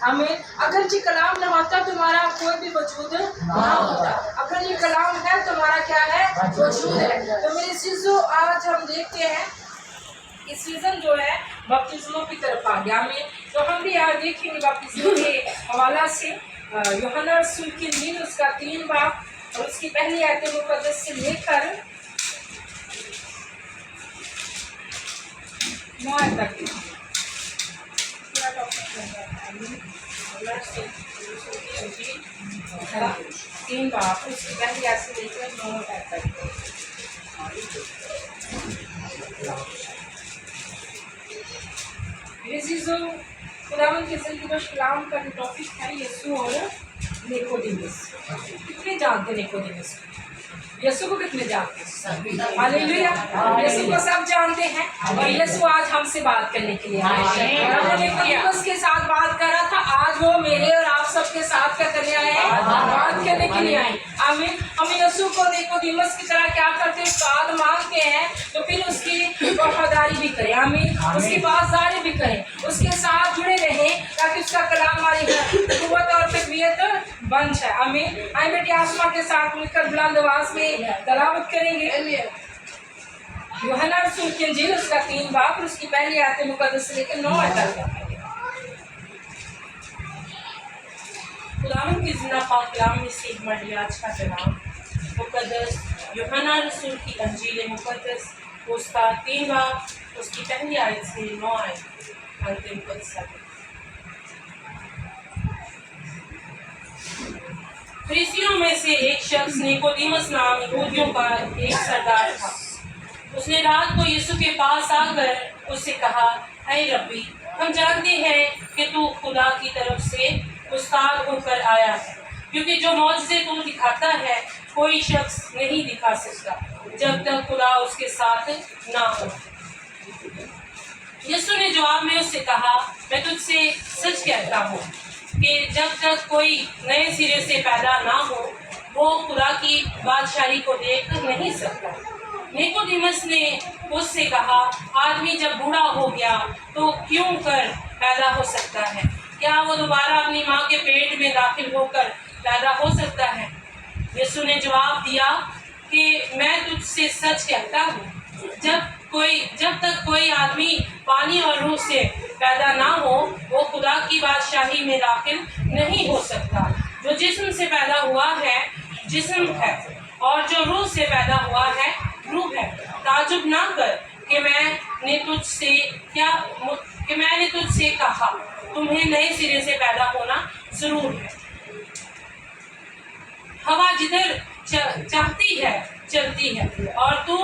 आमीन। अगर ये कलाम न होता तुम्हारा कोई भी वजूद ना होता। अगर ये कलाम है तुम्हारा क्या है, वजूद है। तो मेरे चीज़ों आज हम देखते हैं कि सीजन जो है बपतिस्मों की तरफ आ गया। आमीन। तो हम भी आज देखेंगे बपतिस्मों के हवाला से यूहन्ना रसूल की इंजील उसका 3 बाब और उसकी पहली आयत मुकद्दस से लेकर 9 तक 3 बाब उसकी पहली आयत से लेकर 9 तक। खुदावन के ज़िंदगी बख्श कलाम का जो टॉपिक है यीशु और निकोदेमुस। कितने जानते निकोदेमुस को? यीशु को कितने जानते हैं? हालेलुया। यीशु को सब जानते हैं और यीशु आज हमसे बात करने के लिए आए। निकोदेमुस के साथ बात कर रहा था, आज वो मेरे और आप सबके साथ क्या करने आए हैं? बात करने के लिए आए। आमीन। हम यीशु को निकोदेमुस की तरह क्या करते हैं? बात मांगते हैं तो फिर उसकी वफादारी भी करें। आमीन। उसकी बातदारी भी करें, उसके साथ जुड़े रहें ताकि उसका कलाम हमारी कुव्वत और तकवीत बन जाए। आमीन। आए बेटे आसमां के साथ मिलकर बुलंद आवाज में तलावत करेंगे यूहन्ना रसूल की इंजील उसका 3 बाब और उसकी पहली आयत मुकद्दस से लेकर 9 तक। खुदावंद की जिंदा पाक कलाम में से एक मर्द आज का कलाम मुकद्दस यूहन्ना रसूल की इंजील मुकद्दस उसका 3 बाब उसकी पहली आयत से 9 आयत मुकद्दस। फरीसियों में से एक शख्स निकोदेमुस नाम यहूदियों का एक सरदार था। उसने रात को यीशु के पास आकर उससे कहा, ऐ रब्बी, हम जानते हैं कि तू खुदा की तरफ से उस्ताद होकर आया है, क्योंकि जो मौजज़े तू दिखाता है कोई शख्स नहीं दिखा सकता जब तक खुदा उसके साथ ना हो। यीशु ने जवाब में उससे कहा, मैं तुझसे सच कहता हूँ कि जब तक कोई नए सिरे से पैदा ना हो वो खुदा की बादशाही को देख नहीं सकता। निकोदेमुस ने उससे कहा, आदमी जब बूढ़ा हो गया तो क्यों कर पैदा हो सकता है? क्या वो दोबारा अपनी माँ के पेट में दाखिल होकर पैदा हो सकता है? यीशु ने जवाब दिया कि मैं तुझसे सच कहता हूँ, जब तक कोई आदमी पानी और रूह से पैदा ना हो वो खुदा की बादशाही में दाखिल नहीं हो सकता। जो जिस्म से पैदा हुआ है जिस्म है और जो रूह से पैदा हुआ है रूह है। ताजुब ना कर कि मैंने तुझसे कहा तुम्हें नए सिरे से पैदा होना जरूर है। हवा जिधर चाहती है चलती है और तू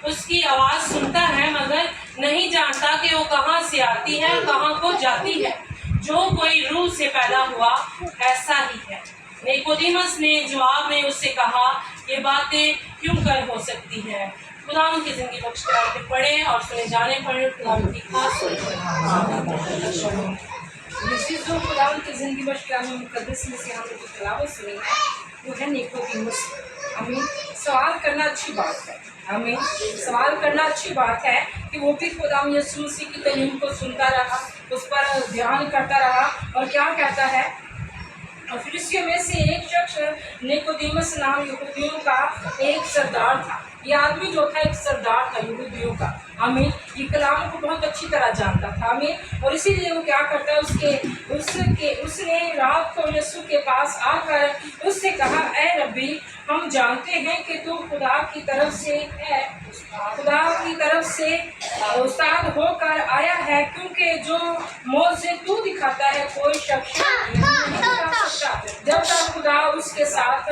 उसकी आवाज़ सुनता है मगर नहीं जानता कि वो कहाँ से आती है और कहाँ को जाती है। जो कोई रूह से पैदा हुआ ऐसा ही है। निकोदेमुस ने जवाब में उससे कहा, ये बातें क्यों कर हो सकती है? खुदावंद की जिंदगी बख्श के पढ़े और सुने जाने पर खुदावंद की खास खुदावंद की जिंदगी बख्श कलाम मुकद्दस में से हमने जो तिलावत सुनी है वो है निकोदेमुस। आमीन। सवाल करना अच्छी बात है। आमीन। सवाल करना अच्छी बात है कि वो भी खुदावंद यीशु मसीह की तालीम को सुनता रहा, उस पर ध्यान करता रहा और क्या कहता है। और फरीसियों में से एक शख्स निकोदेमुस नाम यहूदियों का एक सरदार था। ये आदमी जो था एक सरदार था यहूदियों का। आमीन। ये कलाम को बहुत अच्छी तरह जानता था। आमीन। और इसीलिए वो क्या करता है उसने रात को यीशु के पास आकर उससे कहा, ऐ रब्बी, हम जानते हैं कि तू खुदा की तरफ से है, खुदा की तरफ से उस्ताद होकर आया है, क्योंकि जो मौजज़े तू दिखाता है कोई शख्स नहीं दिखा सकता जब तक खुदा उसके साथ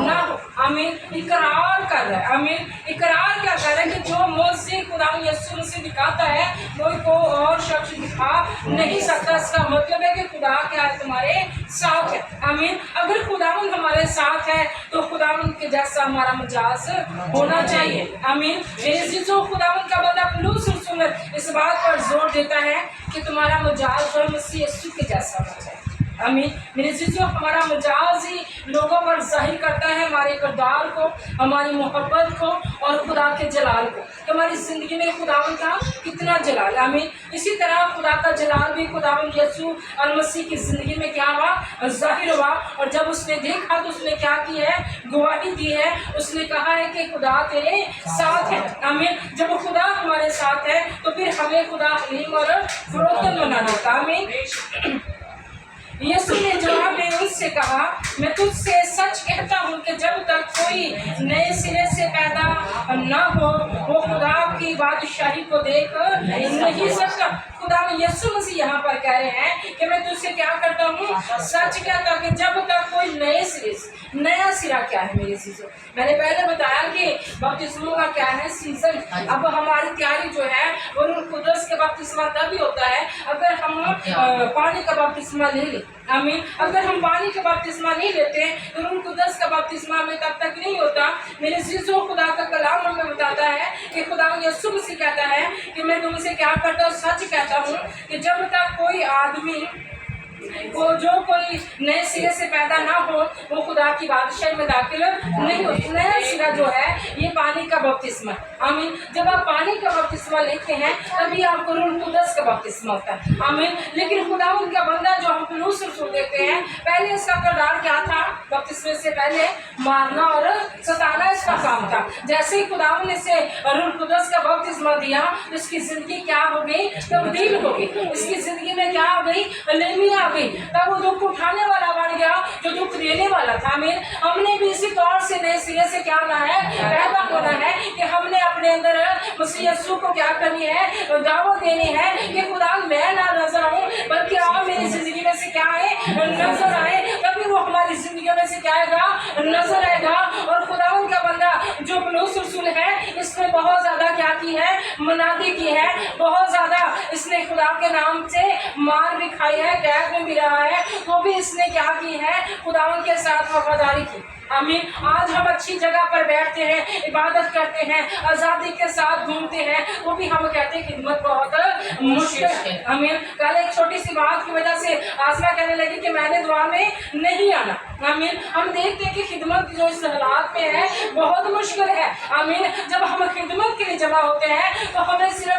ना हो। आमीन। इकरार कर रहा है। आमीन। इकरार क्या कर रहा है कि जो मौजज़े खुदा यीशु मसीह दिखाता है कोई को और शख्स दिखा नहीं सकता। इसका मतलब है कि खुदा क्या है, तुम्हारे साथ है। आमीन। अगर खुदावंद हमारे साथ है तो खुदावंद के जैसा हमारा मजाज होना चाहिए। आमीन। मेरे जीजो खुदावंद का बंदा पलूस और सुन्नत इस बात पर जोर देता है कि तुम्हारा मजाज और मसीह यीशु के जैसा होना चाहिए। आमीन। मेरे जीजो हमारा मिजाज ही लोगों पर जाहिर करता है हमारे किरदार को, हमारी मोहब्बत को और खुदा के जलाल को, कि हमारी ज़िंदगी में खुदावन का कितना जलाल। आमीन। इसी तरह खुदा का जलाल भी खुदावन यीशु और मसीह की ज़िंदगी में क्या हुआ, जाहिर हुआ। और जब उसने देखा तो उसने क्या की है, गवाही दी है। उसने कहा है कि खुदा तेरे साथ है। आमीन। जब खुदा हमारे साथ है तो फिर हमें खुदा हलीम और फरोख्त बना देता। आमीन। यीशु ने जवाब में उससे कहा, मैं तुझसे सच कहता हूँ कि जब तक कोई नए सिरे से पैदा न हो वो खुदा की बादशाही को देख नहीं सकता। खुदा यीशु मसीह यहाँ पर कह रहे हैं कि मैं तुझसे क्या करता हूँ, सच कहता हूँ कि जब तक कोई नए सिरे से, नया सिरा क्या है मेरे सीजन, मैंने पहले बताया कि बपतिस्मों का क्या है सीजन। अब हमारी तैयारी जो है वो रूह कुदस के बपतिस्मा तभी होता है अगर हम पानी का बपतिस्मा ले लें। आमीन। अगर हम पानी का बपतिस्मा नहीं लेते तो रूह कुदस का बपतिस्मा हमें तब तक नहीं होता। मेरे जीजों खुदा का कलाम हमें बताता है कि खुदा यीशु मसीह कहता है कि मैं तुमसे क्या करता हूँ, सच कहता हूँ कि जब तक कोई आदमी वो जो कोई नए सिरे से पैदा ना हो वो खुदा की बादशाही में दाखिल नहीं हो। नया सिरा जो है ये पानी का बपतिस्मा। आमीन। जब आप पानी का बपतिस्मा लेते हैं तभी आपको रूह कुदस का बपतिस्मा होता है। आमीन। लेकिन खुदा उनका बंदा जो हम पौलुस रसूल देखते हैं, पहले इसका किरदार क्या था, बपतिस्मे से पहले मारना और सताना इसका काम था। जैसे ही खुदा ने इसे रूह कुदस का बपतिस्मा दिया इसकी जिंदगी क्या हो गई, तब्दील हो गई। इसकी जिंदगी में क्या हो गई, हलीमी आ गई। तब वो दुख उठाने वाला बन गया जो दुख देने वाला था। आमीन। हमने भी इसी तौर से नए सिरे से क्या होना है, पैदा होना है कि हमने अपने अंदर मसीह यीशु को क्या करनी है, दावत देनी है कि खुदा मैं ना नजर आऊं बल्कि आप मेरी जिंदगी में से क्या है, नजर आए। तभी वो हमारी जिंदगी में से क्या आएगा, नजर आएगा। और खुदावन का बंदा जो पौलुस रसूल है इसने बहुत ज्यादा क्या की है, मुनादी की है, बहुत ज्यादा इसने खुदा के नाम से मार भी खाई है, कैद में भी रहा है, तो भी इसने क्या की है, खुदावन के साथ वफादारी की। आमीन। आज हम अच्छी जगह पर बैठते हैं, इबादत करते हैं, आज़ादी के साथ घूमते हैं, वो भी हम कहते हैं खिदमत बहुत मुश्किल है। आमीन। कल एक छोटी सी बात की वजह से आसमा कहने लगी कि मैंने दुआ में नहीं आना। आमीन। हम देखते हैं कि खिदमत जो इस हालात में है बहुत मुश्किल है। आमीन। जब हम खिदमत के लिए जमा होते हैं तो हमें सिर्फ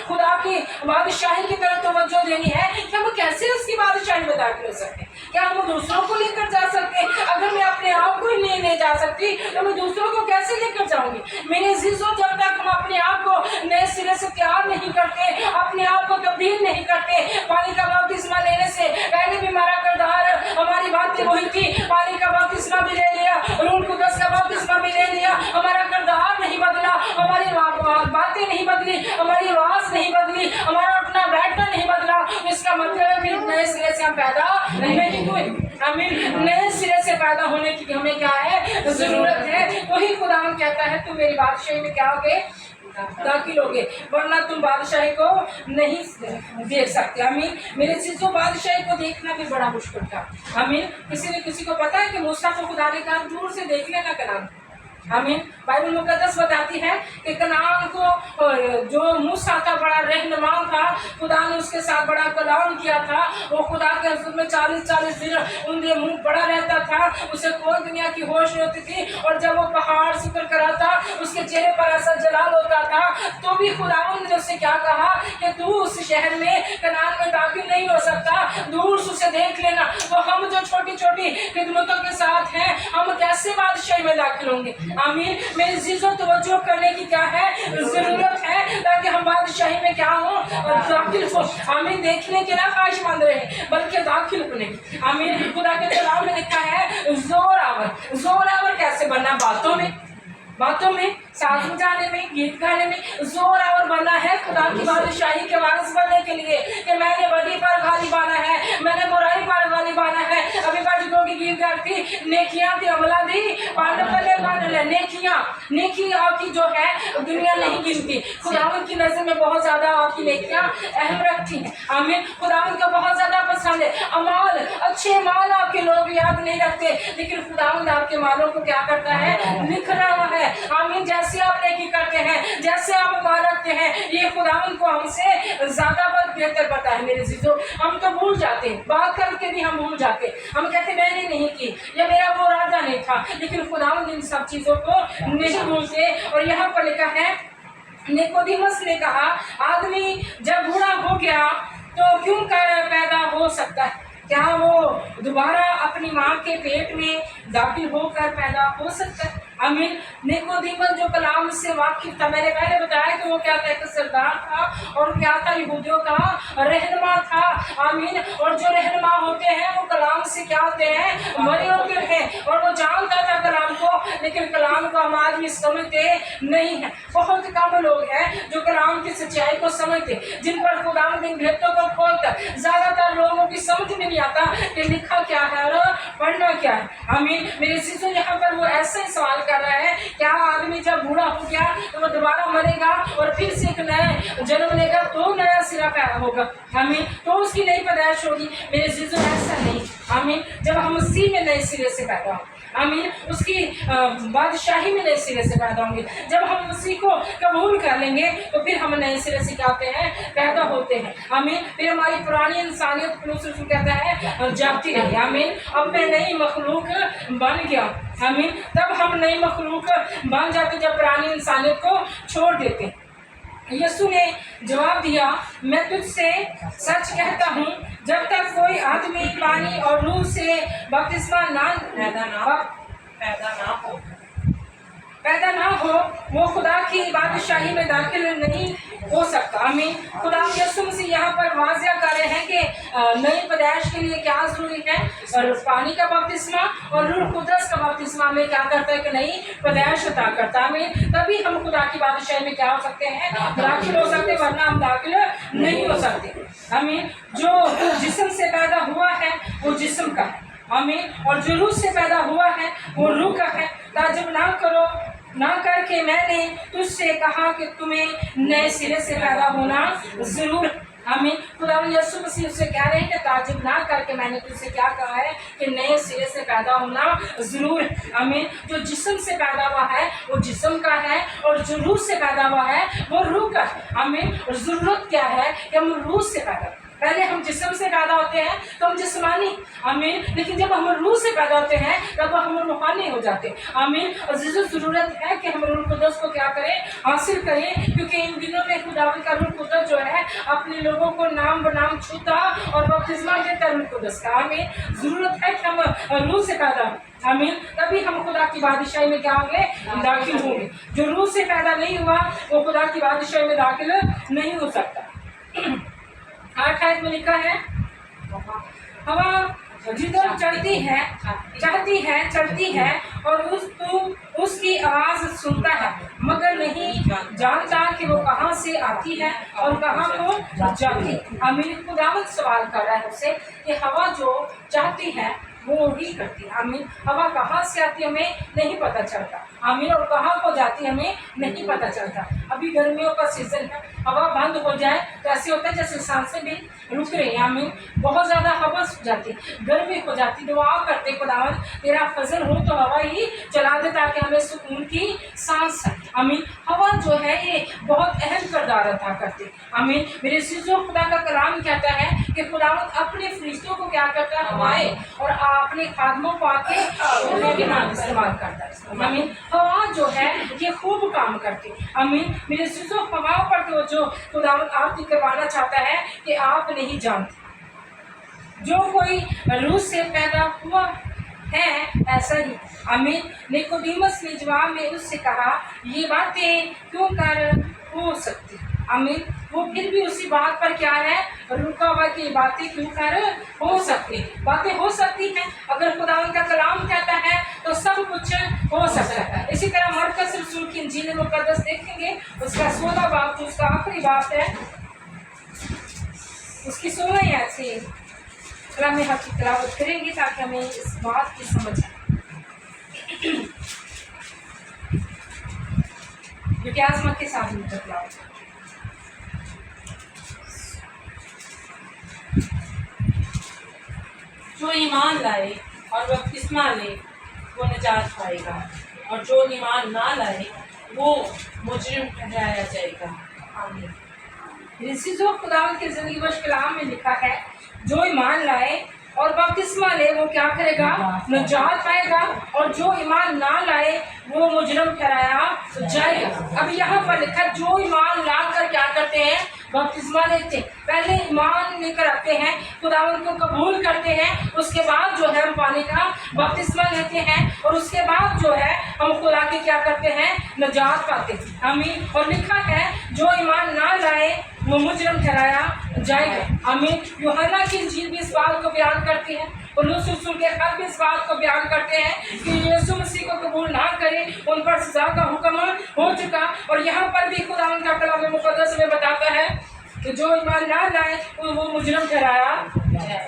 खुदा की बादशाही की तरफ तवज्जो देनी है कि हम कैसे उसकी बादशाही में दाखिल हो सकते हैं। क्या हम दूसरों को लेकर जा सकते हैं? अगर मैं अपने आप को ही नहीं ले जा सकती तो मैं दूसरों को कैसे लेकर जाऊंगी? मेरे जीजों, जब तक हम अपने आप को नए सिरे से तैयार नहीं करते, अपने आप को तब्दील नहीं करते, पानी का बपतिस्मा लेने से पहले भी हमारा किरदार, हमारी बातें वही थी, पानी का बपतिस्मा भी ले लिया, रूह कुदस का बपतिस्मा भी ले लिया, हमारा किरदार नहीं बदला, हमारी बातें नहीं बदली, हमारी आवाज नहीं बदली, हमारा उठना बैठना नहीं बदला, इसका मतलब है फिर नए सिरे से हम पैदा नहीं हुए। आमीन। नए सिरे से पैदा होने की हमें क्या है, जरूरत है। वही खुदा कहता है तुम मेरी बादशाही में क्या होगे, दाखिल होगे, वरना तुम बादशाही को नहीं देख सकते। आमीन। मेरे चीजों बादशाही को देखना भी बड़ा मुश्किल था। आमीन। किसी को पता है कि मूसा को खुदा ने कहा दूर से देख लेना कनान। आमीन। बाइबल मुकद्दस बताती है कि कनान को जो मूसा था बड़ा रहनुमा था, खुदा ने उसके साथ बड़ा कलाम किया था। वो खुदा के हजूर में 40-40 दिन उनके मुंह बड़ा रहता था, उसे कोई दुनिया की होश नहीं होती थी। और जब वो पहाड़ से उतर कर आता उसके चेहरे पर ऐसा जलाल होता था, तो भी खुदा ने उससे क्या कहा कि तू उस शहर में कनान में दाखिल नहीं हो सकता, दूर से उसे देख लेना। तो हम जो छोटी छोटी खिदमतों के साथ हैं हम कैसे बादशाही में दाखिल होंगे? आमीन। मेरे जीजों, तवज्जो करने की क्या है, जरूरत है ताकि हम बादशाही में क्या हो, दाखिल हो। आमीन। देखने के ना ख्वाहिशमंद रहे बल्कि दाखिल होने की। आमीन। खुदा के कलाम में लिखा है जोरावर कैसे बनना, बातों में, साथ बजाने में, गीत गाने में जोरावर बनना है खुदा की बादशाही के वारिस बनने के लिए। कि मैंने बदी पर गालिब आना है, मैंने बुराई पर गालिब आना है। अभी बाजू की गीत गाती नेकियां थी, अमला दी नेकियां की जो है दुनिया नहीं गिनती। खुदावंद की नजर में बहुत ज्यादा आपकी नेकियां अहम रखती हैं। आमीन। खुदावंद को बहुत ज्यादा पसंद है अमाल, अच्छे माल आपके लोग याद नहीं रखते, लेकिन खुदावंद आपके मालों को क्या करता है, लिख रहा है। आमीन। जैसे आप नेकी करते हैं, जैसे आप उपाय रखते हैं, ये खुदावंद को हमसे ज्यादा बहुत बेहतर पता है मेरे चीज़ों। हम तो भूल जाते हैं, बात करके भी हम भूल जाते हैं, हम कहते मैंने नहीं की, या मेरा वो इरादा नहीं था, लेकिन खुदावंद इन सब चीज़ों को नहीं भूलते। और यहाँ पर लिखा है, निकोदेमुस ने कहा, आदमी जब बूढ़ा हो गया तो क्यों कर पैदा हो सकता है? क्या वो दोबारा अपनी माँ के पेट में दाखिल होकर पैदा हो सकता है? आमीन। निकोदेमुस जो कलाम से वाकिफ था, मैंने पहले बताया कि वो क्या था, एक सरदार था और क्या था, यहूदियों का रहनुमा था। आमीन। और जो रहनुमा होते हैं वो कलाम से क्या होते हैं, बड़े होते हैं। और वो जानता था कलाम को, लेकिन कलाम को हम आज भी समझते नहीं है। बहुत कम लोग हैं जो कलाम की सच्चाई को समझते, जिन पर खुदा इन भेदों को खोलता। ज्यादातर लोगों की समझ में नहीं आता कि लिखा क्या है और पढ़ना क्या है। आमीन। मेरे शिशु यहाँ पर वो ऐसा ही सवाल कर रहा है, क्या आदमी जब बूढ़ा हो गया तो वो दोबारा मरेगा और फिर से एक नया जन्म लेगा, तो नया सिरा पैदा होगा? आमीन। तो उसकी नई पैदाइश होगी। मेरे शिशु ऐसा नहीं। आमीन। जब हम मसीह में नए सिरे से पैदा हों, आमीन, उसकी बादशाही में नए सिरे से पैदा होंगे। जब हम मसीह को कबूल कर लेंगे तो फिर हम नए सिरे से क्या होते हैं, पैदा होते हैं। आमीन। फिर हमारी पुरानी इंसानियत कहता है जाती रही। आमीन। अब मैं नई मखलूक बन गया। आमीन। तब हम नई मखलूक बन जाते जब पुरानी इंसानियत को छोड़ देते। यीशु ने जवाब दिया, मैं तुझसे सच कहता हूँ, जब तक कोई आदमी पानी और रूह से बपतिस्मा पैदा ना हो वो खुदा की बादशाही में दाखिल नहीं हो सकता। आमीन। खुदा यीशु मसीह यहाँ पर वाज़िया कर रहे हैं कि नई पैदाइश के लिए क्या जरूरी है, और पानी का बपतिस्मा और रूह कुदस का बपतिस्मा में क्या करता है कि नई पैदाइश अता करता है। आमीन। तभी हम खुदा की बादशाही में क्या हो सकते हैं, दाखिल हो सकते, वरना हम दाखिल नहीं हो सकते। आमीन। जो जिस्म से पैदा हुआ है वो जिस्म का है। आमीन। और जो रूह से पैदा हुआ है वो रूह का है। ताज्जुब ना करके मैंने तुझसे कहा कि तुम्हें नए सिरे से पैदा होना जरूर। आमीन। खुदा यीशु मसीह से कह रहे हैं कि ताज्जुब ना करके मैंने तुझसे क्या कहा है कि नए सिरे से पैदा होना जरूर। आमीन। जो जिस्म से पैदा हुआ है वो जिस्म का है, और जो रूह से पैदा हुआ है वो रूह का है। आमीन। और जरूरत क्या है कि हम रूह से पैदा, पहले हम जिस्म से पैदा होते हैं तो हम जिस्मानी। आमीन। लेकिन जब हम रूह से पैदा होते हैं तब हम रूहानी हो जाते हैं। आमीन। और जरूरत है कि हम रूह कुदस को क्या करें, हासिल करें, क्योंकि इन दिनों में खुदावंद का रूह कुदस जो है अपने लोगों को नाम बनाम छूता और बपतिस्मा देता रूह कुदस का। आमीन। जरूरत है कि हम रूह से पैदा हो। आमीन। तभी हम खुदा की बादशाही में क्या होंगे, दाखिल होंगे। जो रूह से पैदा नहीं हुआ वो खुदा की बादशाही में दाखिल नहीं हो सकता। 8 आयत में लिखा है, हवा जिधर चढ़ती है और उसकी आवाज सुनता है, मगर नहीं जानता कि वो कहाँ से आती है और कहाँ को जाती। आमीन। खुदावंद सवाल कर रहा है उससे कि हवा जो चाहती है वो ही करती है। आमीन। हवा कहाँ से आती है हमें नहीं पता चलता। आमीन। और कहाँ को जाती है हमें नहीं पता चलता। अभी गर्मियों का सीजन है, हवा बंद हो जाए तो ऐसे होता है जैसे सांसें भी रुक रही हैं। आमीन। बहुत ज़्यादा हवा सूख जाती, गर्मी हो जाती, दुआ करते खुदावंद तेरा फजल हो तो हवा ही चला दे ताकि हमें सुकून की सांस है। आमीन। हवा जो है ये बहुत अहम किरदार अदा करती। आमीन। मेरे सीजों खुदा का कलाम कहता है कि खुदावंद अपने फरिश्तों को क्या करता है, हवाएं, और अपने खादमों को आके के नाम इस्तेमाल करता है। आमीन। हवा जो है ये खूब काम करती। आमीन। मेरे सीजों हवा पर तो जो खुदावंद आपकी करवाना चाहता है कि आप नहीं जानते, जो कोई रूह से पैदा हुआ है ऐसा ही। आमीन। निकोदेमुस ने जवाब में उससे कहा, ये बातें क्यों कर हो सकती? आमीन। वो फिर भी उसी बात पर क्या है, रुका हुआ कि बातें क्यों कर हो सकती, बातें हो सकती हैं। अगर खुदावंद का कलाम कहता है तो सब कुछ हो सकता है। इसी तरह मरकस रसूल की इंजील मुकद्दस देखेंगे, उसका 16 बाब जो उसका आखिरी बाब है, उसकी 16 आयत से कलाम हक की तिलावत करेंगे ताकि हमें इस बात की समझ आए, जो कि आजमत के साथ मिलकर तिलावत। जो ईमान लाए और बपतिस्मा ले वो निजात पाएगा, और जो ईमान ना लाए वो मुजरिम ठहराया जाएगा। आमीन। इसी खुदावंद की जिंदगी बख्श कलाम में लिखा है, जो ईमान लाए और बपतिस्मा ले वो क्या करेगा, नजात पाएगा, और जो ईमान ना लाए वो मुजरम ठहराया जाएगा। अब यहाँ पर लिखा, जो ईमान ला कर क्या करते हैं, बपतिस्मा लेते हैं। पहले ईमान लेकर आते हैं, खुदावंद को कबूल करते हैं, उसके बाद जो है हम पानी का बपतिस्मा लेते हैं, और उसके बाद जो है हम खुदा के क्या करते हैं, नजात पाते हैं। आमीन। और लिखा है, जो ईमान ना लाए वो मुजरम ठहराया जाएगा। आमीन। यूहन्ना की इंजील भी इस बात को बयान करती है, और रसूल के खत भी इस बात को बयान करते हैं कि यीशु मसीह को कबूल ना करें उन पर सजा का हुक्म हो चुका। और यहाँ पर भी खुदावंद का कलाम मुकद्दस में बताता है कि जो ईमान ना लाए वो मुजरम ठहराया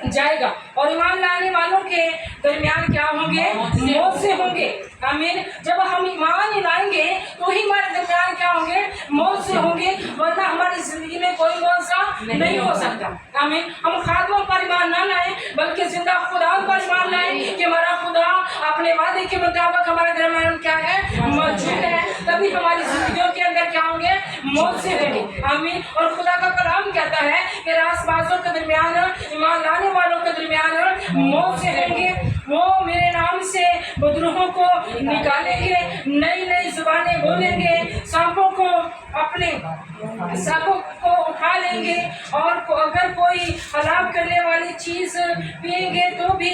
जाएगा। और ईमान लाने वालों के दरमियान क्या होंगे, मौत से होंगे। आमीन। जब हम ईमान ही लाएंगे तो ही हमारे दरमियान क्या होंगे, मौत से होंगे, वरना हमारी जिंदगी में कोई मौत सा नहीं हो सकता। आमीन। हम खादमों पर ईमान ना लाए बल्कि जिंदा खुदा पर ईमान लाए कि हमारा खुदा अपने वादे के मुताबिक हमारे दरमियान क्या है, मौजूद है, तभी हमारी जिंदगियों के अंदर क्या होंगे, मौत से होंगे। आमीन। और खुदा का कलाम कहता है कि रासबाजों के दरमियान, ईमान लाने वालों के दरमियान मौत से होंगे। वो मेरे नाम से बदरूहों को निकालेंगे, नई नई जुबानें बोलेंगे, सांपों को उठा लेंगे, और अगर कोई हलाक करने वाली चीज पिएंगे तो भी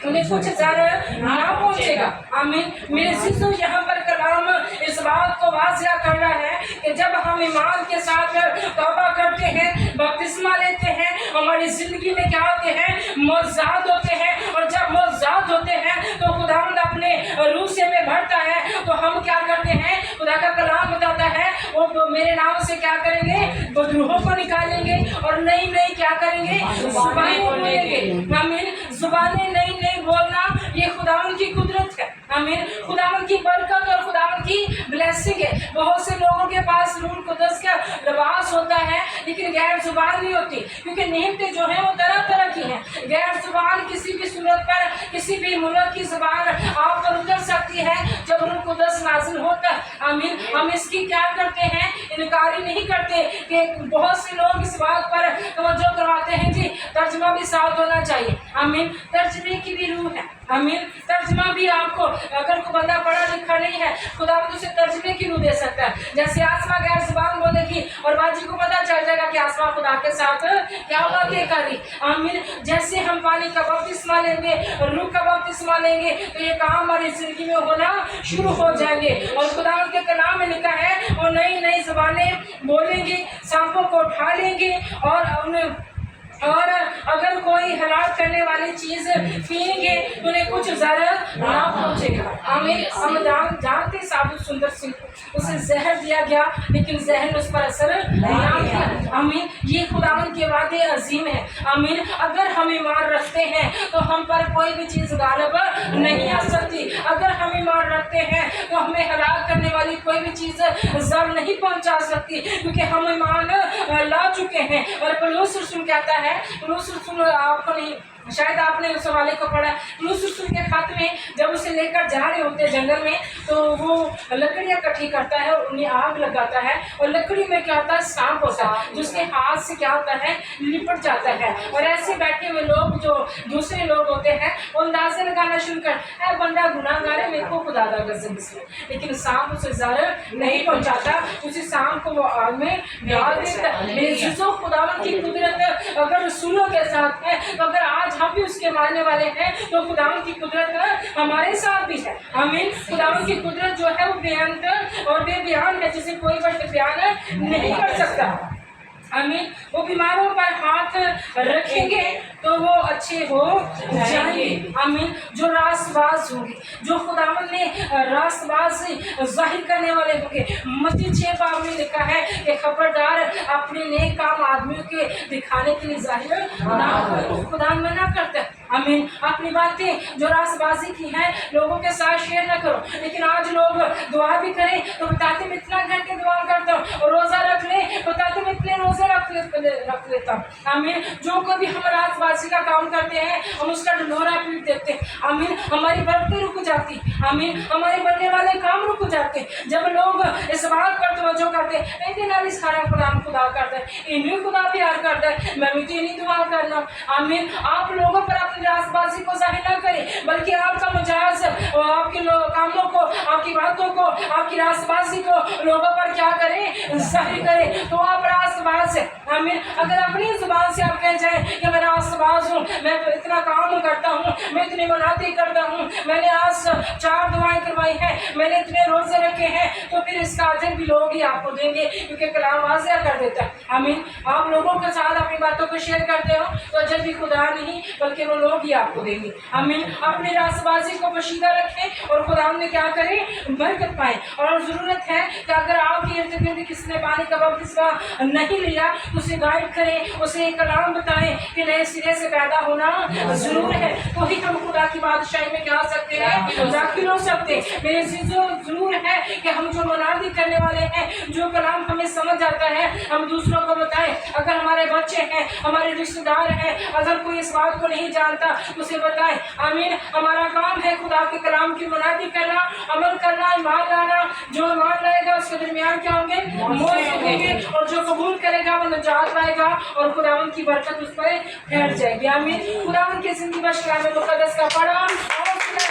उन्हें कुछ ज़्यादा ना पहुंचेगा। आमीन। मेरे शिशु यहाँ पर कलाम इस बात को वाज़िया कर रहा है कि जब हम ईमान के साथ तौबा करते हैं, बपतिस्मा लेते हैं, हमारी जिंदगी में क्या होते हैं, मौजूद होते हैं। और जब मौजूद होते हैं तो खुदावंद अपने रूह से में भरता है, तो हम क्या करते हैं, खुदा का कलाम बताता है, वो मेरे नाम से क्या करेंगे, बदरूहों को निकालेंगे, और नई नई क्या करेंगे, जुबानें बोलेंगे। आमीन। जुबानें नई नई बोलना ये खुदावंद की कुदरत है। आमीन। खुदावंद की बरकत और खुदावंद की ब्लेसिंग है। बहुत से लोगों के पास रूह कुदस का लिबास होता है लेकिन गैर जुबान नहीं होती, क्योंकि नियमतें जो है वो तरह तरह की हैं। गैर जुबान किसी भी सूरत पर, किसी भी मुल्क की जुबान आप पर उतर सकती है जब रूह कुदस नाजिल होता है। आमीन। हम इसकी क्या करते हैं, इनकार ही नहीं करते कि बहुत से लोग इस बात पर तवज्जो करवाते हैं जी तर्जमा भी साथ होना चाहिए। आमीन। तर्जमे की भी रूह है। आमीन। तर्जमा भी आपको, अगर कोई बंदा पढ़ा लिखा नहीं है, खुदा उसे तर्जमे की रूह दे सकता है। जैसे आसमा गैर जुबान बोलेगी और बाजी को पता चल जाएगा कि आसमा खुदा के साथ क्या बातें कर रही। आमीन। जैसे हम पानी का बपतिस्मा लेंगे, रूह का बपतिस्मा लेंगे, तो ये काम हमारी जिंदगी में होना शुरू हो जाएंगे। और खुदा के कलाम में लिखा है, वो नई नई जुबानें बोलेंगे, सांपों को उठा लेंगे, और अगर कोई हलाक करने वाली चीज पिएंगे तो उन्हें कुछ ज़रा ना पहुंचेगा। आमीन। हम जानते साधु सुंदर सिंह को उसे जहर दिया गया लेकिन जहर उस पर असर नहीं किया। आमीन। ये खुदावंद के वादे अजीम है। आमीन। अगर हम ईमान रखते हैं तो हम पर कोई भी चीज गालिब नहीं आ सकती। अगर हम ईमान रखते हैं तो हमें हलाक करने वाली कोई भी चीज जर नहीं पहुंचा सकती, क्योंकि हम ईमान ला चुके हैं। और पौलुस रसूल कहता है, पौलुस रसूल आपको नहीं, शायद आपने उस हवाले को पढ़ा, पौलुस रसूल के खत में जब उसे लेकर जा रहे होते जंगल में तो वो लकड़ियां इकट्ठी करता है और उन्हें आग लगाता है, और लकड़ी में क्या होता है, सांप होता है जो उसके हाथ से क्या होता है, लिपट जाता है। और ऐसे बैठे हुए लोग जो दूसरे लोग होते हैं वो अंदाजे लगाना शुरू कर, बंदा गुनाहगार है, मेरे को खुदा दा गजब इसलिए, लेकिन सांप उसे ज़र नहीं पहुंचाता, उसी सांप को वो आग में डाल देता है। मेरे जिसो खुदावंद की कुदरत अगर रसूलों के साथ है, तो अगर आज हम भी उसके मानने वाले हैं तो खुदावंद की कुदरत हमारे साथ भी है। आमीन। खुदावंद की कुदरत जो है वो बेअंत और बेबयान है, जिसे कोई बयान नहीं कर सकता। आमीन। वो बीमारों पर हाथ रखेंगे तो वो अच्छे हो जाएंगे। आमीन। जो रास्तबाज होंगे, जो खुदावंद ने रास्तबाज जाहिर करने वाले होंगे। मत्ती 6 में लिखा है कि खबरदार अपने नेक काम आदमियों के दिखाने के लिए जाहिर ना करो, खुदा मना करता है। आमीन। अपनी बातें जो रास्तबाजी की हैं लोगों के साथ शेयर न करो। लेकिन आज लोग दुआ भी करें तो बताते मैं इतना घंटे दुआ करता हूँ, रोज़ा रख ले बताते रात में इतने रोजे रख लेता हूँ। आमीन। जो कोई भी हमारा आसपासी का काम करते हैं हम उसका ढिंढोरा पीट देते हैं। आमीन। हमारी बरकतें रुक जाती। आमीन। हमारे बनने वाले काम रुक जाते जब लोग इस बात पर तवज्जो करते हैं इनके नाल सारा कलाम खुदा करता है, इन्हें खुदा प्यार करता है, मैं भी तो नहीं दुआ करना। आमीन। आप लोगों पर अपनी रासबाजी को जाहिर न करें बल्कि आपका मजाज और आपके कामों को, आपकी बातों को, आपकी रासबाजी को लोगों पर क्या करें, जाहिर करें। तो आप रासबाज है। आमीन। अगर अपनी जुबान से आप कह जाए कि मैं रासबाज हूँ, मैं तो इतना काम करता हूँ, मैं इतनी मुनादी करता हूँ, मैंने आज 4 दुआएं करवाई है, मैंने इतने रोजे रखे हैं, तो फिर इसका अजर भी लोग ही आपको देंगे क्योंकि कलाम वाज़िया कर देता है। आमीन। आप लोगों के साथ अपनी बातों को शेयर करते हो तो अजर भी खुदा नहीं बल्कि वो लोग ही आपको देंगे। आमीन। अपनी रासबाजी को पोशीदा रखें और खुदा ने क्या करें, बरकत पाए। और ज़रूरत है कि अगर आपके इर्द गिर्द किसी ने पानी का बपतिस्मा नहीं लिया तो उसे गाइड करें, उसे कलाम बताएं कि नए सिरे से पैदा होना जरूर है, तो ही हम खुदा की बादशाही में क्या सकते हैं, दाखिल हो सकते हैं। मेरे चीज़ों जरूर है कि हम जो मुनादी करने वाले हैं, जो कलाम हमें समझ आता है हम दूसरों को बताएं। अगर हमारे बच्चे हैं, हमारे रिश्तेदार हैं, अगर कोई इस बात को नहीं जानता उसे बताएं। आमीन। हमारा काम है खुदा के कलाम की मुनादी करना, अमल करना, ईमान लाना। जो ईमान लाएगा उसके दरमियान क्या होंगे, मौत होंगे, और जो कबूल करेगा वो निजात पाएगा और खुदावंद की बरकत उस पर फैल जाएगी। आमीन। खुदावंद की जिंदगी बख्श कलाम मुक़द्दस का पढ़ा